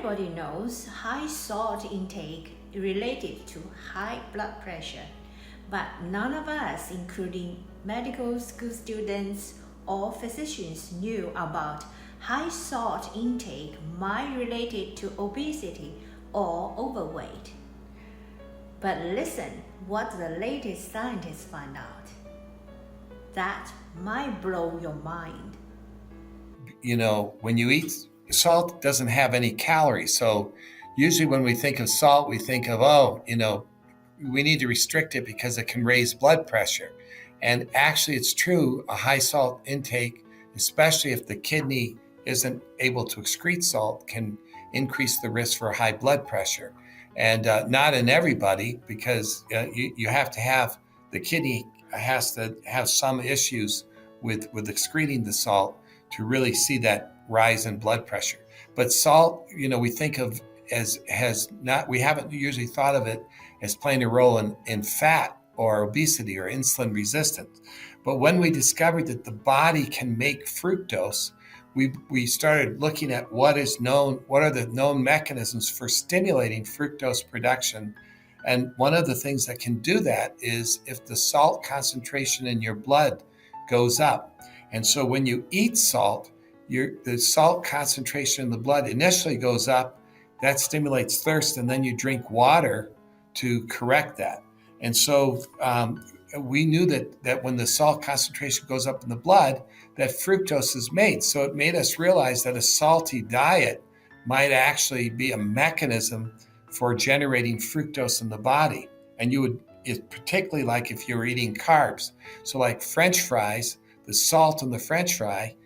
everybody knows high salt intake is related to high blood pressure, but none of us, including medical school students or physicians, knew about high salt intake might be related to obesity or overweight. But listen what the latest scientists found out. That might blow your mind. When you eat salt, doesn't have any calories. So usually when we think of salt, we think of, we need to restrict it because it can raise blood pressure. And actually it's true, a high salt intake, especially if the kidney isn't able to excrete salt, can increase the risk for high blood pressure. And not in everybody, because you have to have, the kidney has to have some issues with excreting the salt to really see that rise in blood pressure. But salt, we think of we haven't usually thought of it as playing a role in fat or obesity or insulin resistance. But when we discovered that the body can make fructose, we started looking at what are the known mechanisms for stimulating fructose production. And one of the things that can do that is if the salt concentration in your blood goes up. And so when you eat salt, the salt concentration in the blood initially goes up. That stimulates thirst, and then you drink water to correct that. And so we knew that when the salt concentration goes up in the blood, that fructose is made. So it made us realize that a salty diet might actually be a mechanism for generating fructose in the body. And it's particularly like if you were eating carbs. So like French fries, the salt in the French fry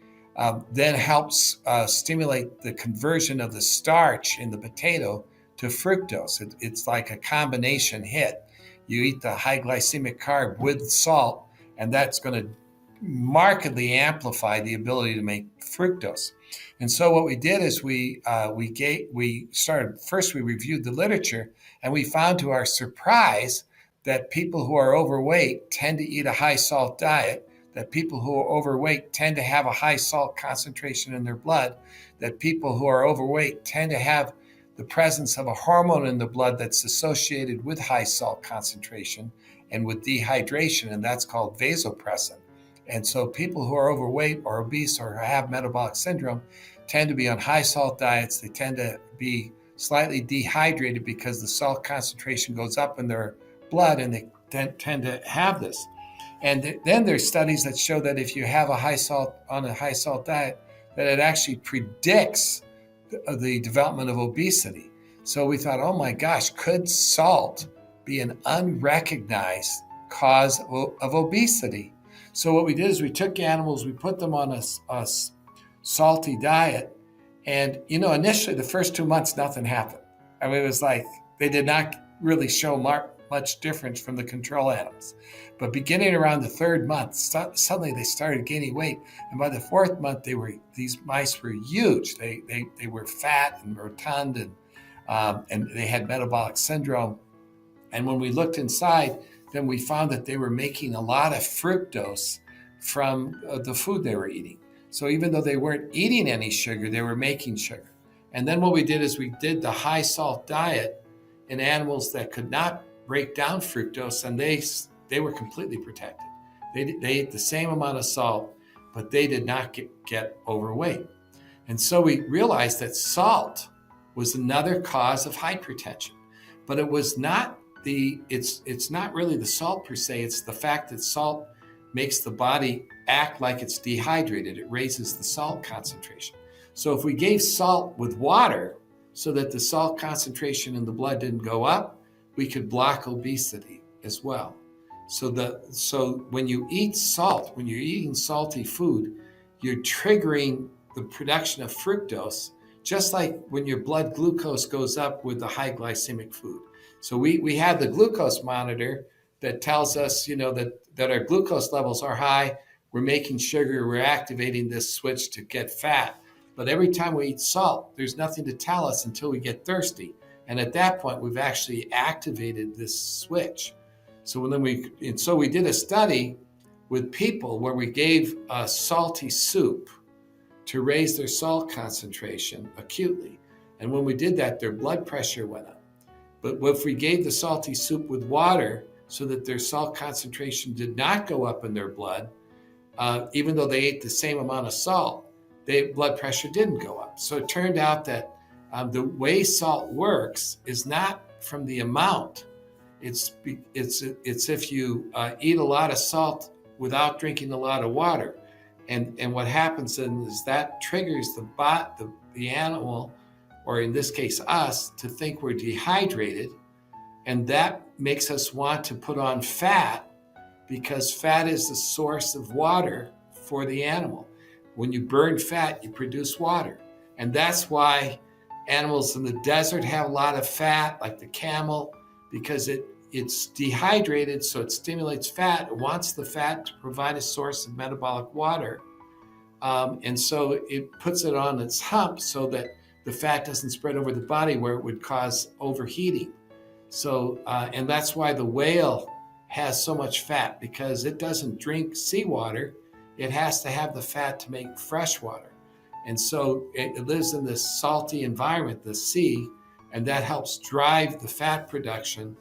then helps stimulate the conversion of the starch in the potato to fructose. It's like a combination hit. You eat the high glycemic carb with salt, and that's going to markedly amplify the ability to make fructose. And so what we did is we reviewed the literature, and we found to our surprise that people who are overweight tend to eat a high salt diet, that people who are overweight tend to have a high salt concentration in their blood, that people who are overweight tend to have the presence of a hormone in the blood that's associated with high salt concentration and with dehydration, and that's called vasopressin. And so people who are overweight or obese or have metabolic syndrome tend to be on high salt diets. They tend to be slightly dehydrated because the salt concentration goes up in their blood, and they tend to have this. And then there's studies that show that if you have a high salt diet, that it actually predicts the development of obesity. So we thought, oh my gosh, could salt be an unrecognized cause of obesity? So what we did is we took animals, we put them on a salty diet, and initially the first 2 months nothing happened. I mean, it was like they did not really show much difference from the control animals. But beginning around the third month, suddenly they started gaining weight, and by the fourth month, these mice were huge. They were fat and rotund, and they had metabolic syndrome. And when we looked inside, then we found that they were making a lot of fructose from the food they were eating. So even though they weren't eating any sugar, they were making sugar. And then what we did is we did the high salt diet in animals that could not break down fructose, and they were completely protected. They ate the same amount of salt, but they did not get overweight. And so we realized that salt was another cause of hypertension, but it was not it's not really the salt per se. It's the fact that salt makes the body act like it's dehydrated. It raises the salt concentration. So if we gave salt with water so that the salt concentration in the blood didn't go up, we could block obesity as well. So when you eat salt, when you're eating salty food, you're triggering the production of fructose, just like when your blood glucose goes up with the high glycemic food. So we have the glucose monitor that tells us, that our glucose levels are high. We're making sugar. We're activating this switch to get fat. But every time we eat salt, there's nothing to tell us until we get thirsty. And at that point, we've actually activated this switch. So we did a study with people where we gave a salty soup to raise their salt concentration acutely. And when we did that, their blood pressure went up. But if we gave the salty soup with water so that their salt concentration did not go up in their blood, even though they ate the same amount of salt, their blood pressure didn't go up. So it turned out that the way salt works is not from the amount. It's if you eat a lot of salt without drinking a lot of water. And what happens then is that triggers the animal, or in this case us, to think we're dehydrated. And that makes us want to put on fat, because fat is the source of water for the animal. When you burn fat, you produce water. And that's why animals in the desert have a lot of fat, like the camel, because it's dehydrated, so it stimulates fat. It wants the fat to provide a source of metabolic water. And so it puts it on its hump so that the fat doesn't spread over the body where it would cause overheating. So, and that's why the whale has so much fat, because it doesn't drink seawater. It has to have the fat to make fresh water. And so it lives in this salty environment, the sea, and that helps drive the fat production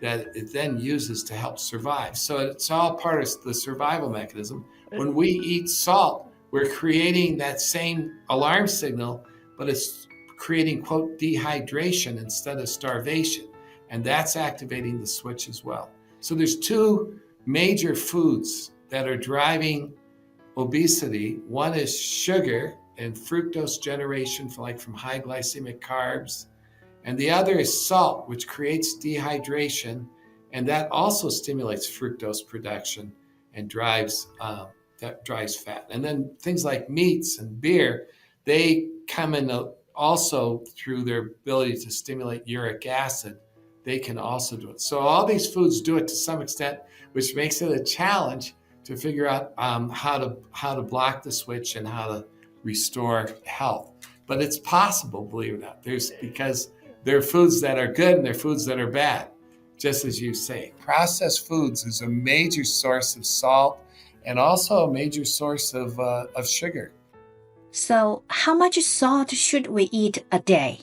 that it then uses to help survive. So it's all part of the survival mechanism. When we eat salt, we're creating that same alarm signal, but it's creating, quote, dehydration instead of starvation. And that's activating the switch as well. So there's two major foods that are driving obesity. One is sugar and fructose generation, from high glycemic carbs. And the other is salt, which creates dehydration. And that also stimulates fructose production and drives fat. And then things like meats and beer, they come in also through their ability to stimulate uric acid. They can also do it. So all these foods do it to some extent, which makes it a challenge to figure out how to block the switch and how to restore health. But it's possible, believe it or not. Because there are foods that are good and there are foods that are bad, just as you say. Processed foods is a major source of salt and also a major source of sugar. So, how much salt should we eat a day?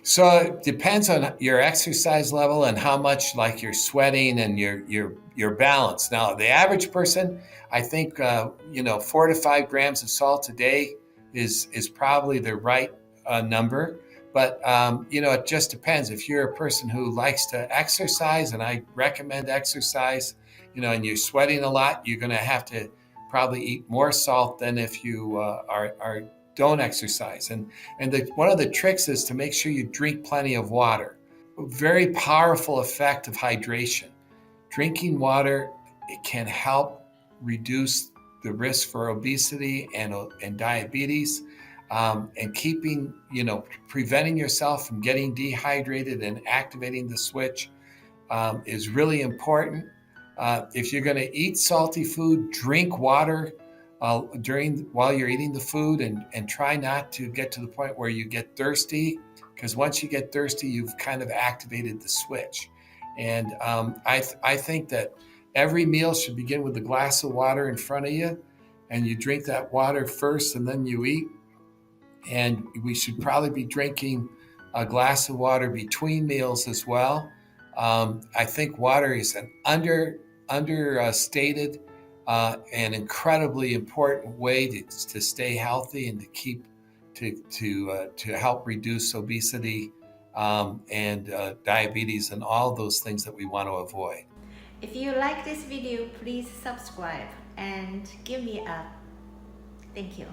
So it depends on your exercise level and how much you're sweating and your balance. Now, the average person, I think 4 to 5 grams of salt a day is probably the right number. But it just depends. If you're a person who likes to exercise, and I recommend exercise, and you're sweating a lot, you're going to have to probably eat more salt than if you don't exercise. And one of the tricks is to make sure you drink plenty of water. A very powerful effect of hydration. Drinking water, it can help reduce the risk for obesity and diabetes, and preventing yourself from getting dehydrated and activating the switch is really important. If you're going to eat salty food, drink water while you're eating the food, and try not to get to the point where you get thirsty, because once you get thirsty, you've kind of activated the switch. And I think that every meal should begin with a glass of water in front of you, and you drink that water first and then you eat. And we should probably be drinking a glass of water between meals as well. I think water is an understated an incredibly important way to stay healthy and to keep to help reduce obesity and diabetes and all those things that we want to avoid. If you like this video, please subscribe and give me a thank you.